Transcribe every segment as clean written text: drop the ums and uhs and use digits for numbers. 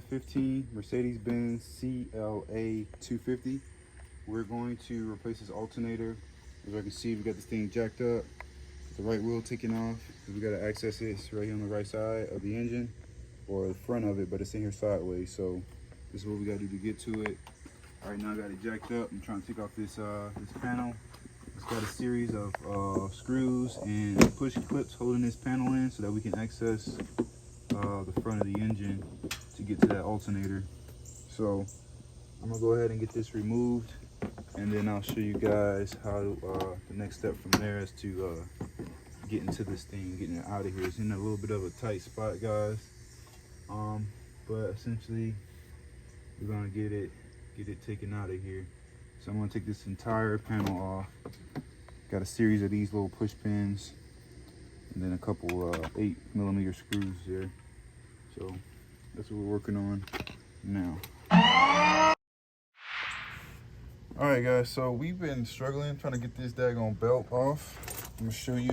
2015 Mercedes Benz CLA 250. We're going to replace this alternator. As I can see, we got this thing jacked up, the right wheel taken off. We got to access it. It's right here on the right side of the engine, or the front of it, but it's in here sideways. So this is what we got to do to get to it. All right, now I got it jacked up. I'm trying to take off this this panel. It's got a series of screws and push clips holding this panel in so that we can access the front of the engine to get to that alternator. So I'm gonna go ahead and get this removed, and then I'll show you guys how the next step from there is to get into this thing, getting it out of here. It's in a little bit of a tight spot, guys, but essentially we're gonna get it taken out of here. So I'm gonna take this entire panel off. Got a series of these little push pins and then a couple 8mm screws there. So that's what we're working on now. All right, guys, so we've been struggling trying to get this daggone belt off. I'm gonna show you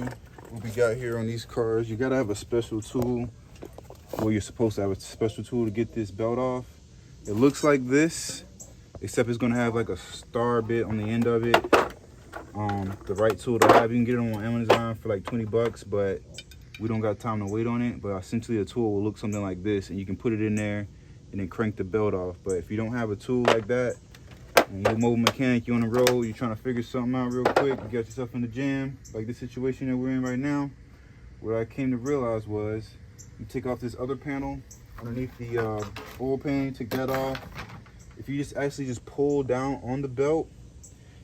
what we got here on these cars. You gotta have a special tool. Well, you're supposed to have a special tool to get this belt off. It looks like this, except it's gonna have like a star bit on the end of it. The right tool to have, you can get it on Amazon for like 20 bucks, but we don't got time to wait on it. But essentially a tool will look something like this, and you can put it in there and then crank the belt off. But if you don't have a tool like that, and you're a mobile mechanic, you're on the road, you're trying to figure something out real quick, you got yourself in the jam, like this situation that we're in right now, what I came to realize was, you take off this other panel underneath the oil pan, take that off. If you just actually just pull down on the belt,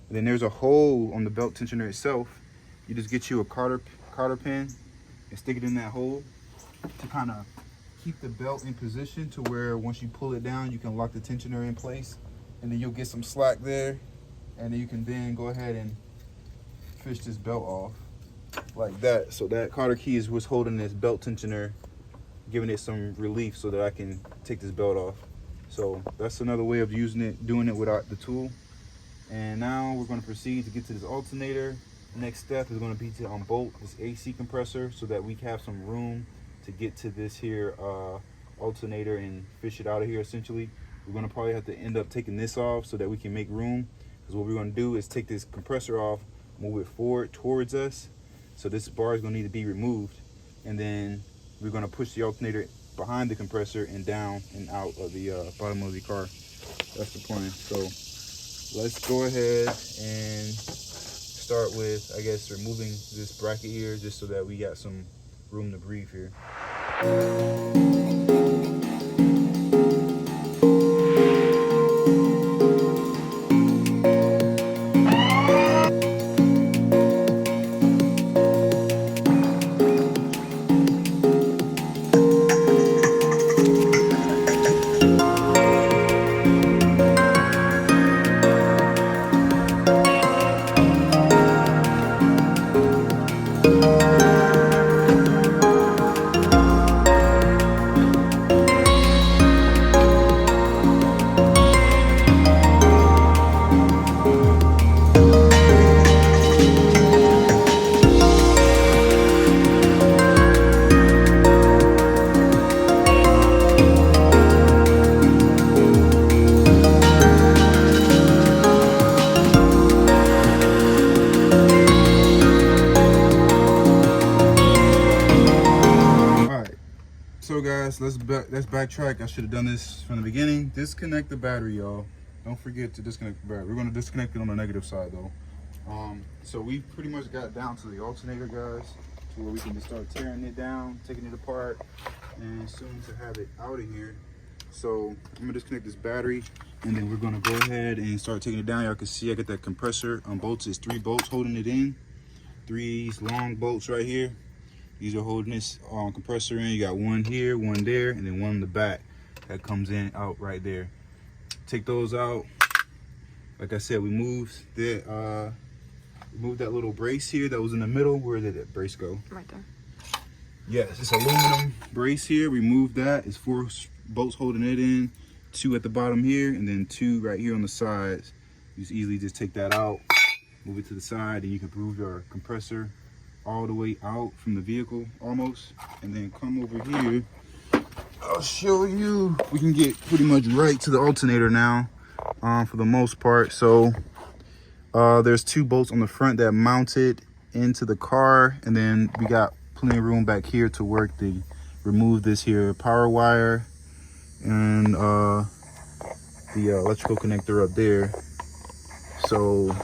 and then there's a hole on the belt tensioner itself, you just get you a cotter pin and stick it in that hole to kind of keep the belt in position to where once you pull it down, you can lock the tensioner in place, and then you'll get some slack there, and then you can then go ahead and fish this belt off like that. So that cotter key is what's holding this belt tensioner, giving it some relief so that I can take this belt off. So that's another way of using it, doing it without the tool. And now we're going to proceed to get to this alternator. The next step is going to be to unbolt this AC compressor so that we have some room to get to this here alternator and fish it out of here. Essentially, we're going to probably have to end up taking this off so that we can make room, because what we're going to do is take this compressor off, move it forward towards us. So this bar is going to need to be removed, and then we're going to push the alternator behind the compressor and down and out of the bottom of the car. That's the plan. So let's go ahead and start with, I guess, removing this bracket here, just so that we got some room to breathe here. So guys, let's backtrack. I should have done this from the beginning. Disconnect the battery, y'all. Don't forget to disconnect the battery. We're going to disconnect it on the negative side though. So we pretty much got down to the alternator, guys, to where we can just start tearing it down, taking it apart, and soon to have it out of here. So I'm gonna disconnect this battery, and then we're gonna go ahead and start taking it down. Y'all can see I got that compressor unbolted. It's 3 bolts holding it in. 3 long bolts right here. These are holding this compressor in. You got one here, one there, and then one in the back that comes in out right there. Take those out. Like I said, we moved that little brace here that was in the middle. Where did that brace go? Right there. Yes, it's aluminum brace here. We moved that. It's 4 bolts holding it in. 2 at the bottom here, and then 2 right here on the sides. You just easily just take that out, move it to the side, and you can move your compressor all the way out from the vehicle almost, and then come over here I'll show you. We can get pretty much right to the alternator now, for the most part. So there's 2 bolts on the front that mounted into the car, and then we got plenty of room back here to work the remove this here power wire and the electrical connector up there. So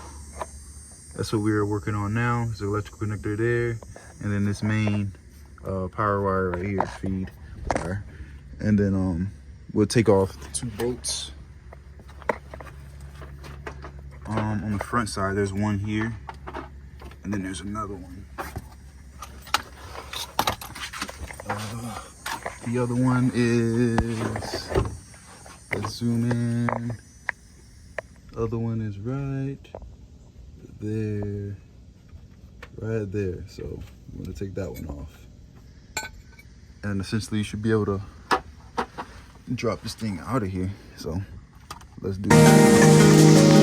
that's what we're working on now, is the electrical connector there, and then this main power wire right here, feed wire. And then we'll take off the 2 bolts. On the front side, there's one here, and then there's another one. The other one is, let's zoom in. The other one is right there, right there. So I'm gonna take that one off. And essentially you should be able to drop this thing out of here. So let's do it.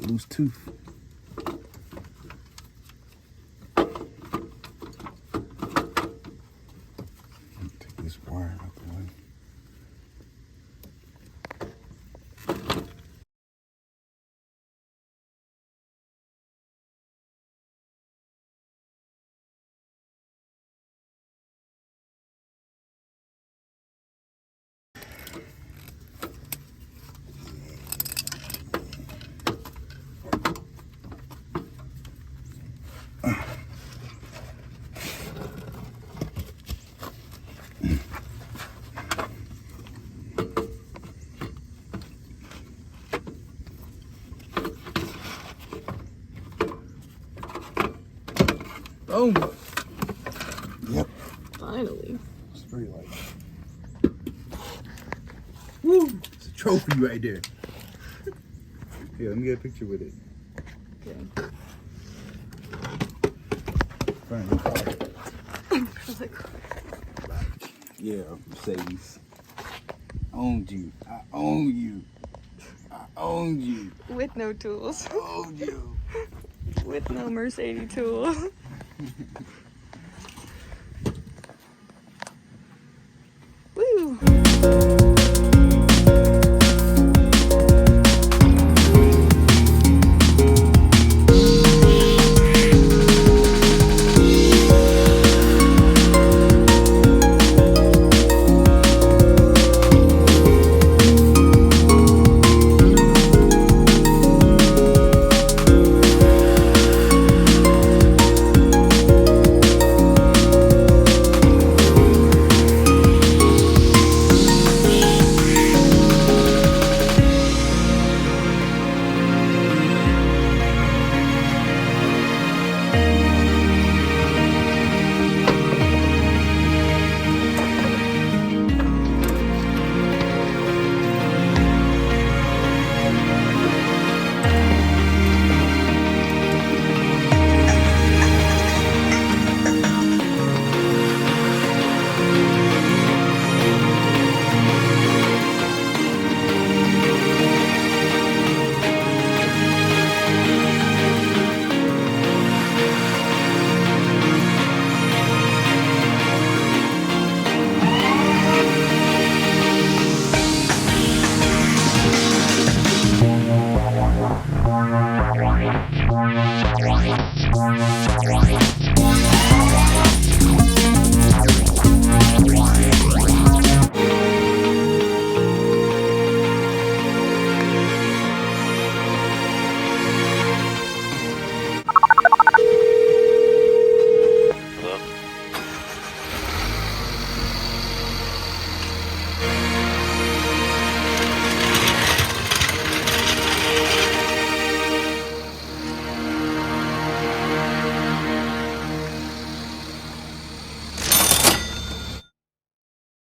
Loose tooth. Take this wire out the way. Oh, yep. Finally. It's pretty light. Woo! It's a trophy right there. Here, let me get a picture with it. Okay. Yeah, Mercedes. Owned you. I own you. I owned you. With no tools. I owned you. With no Mercedes tools.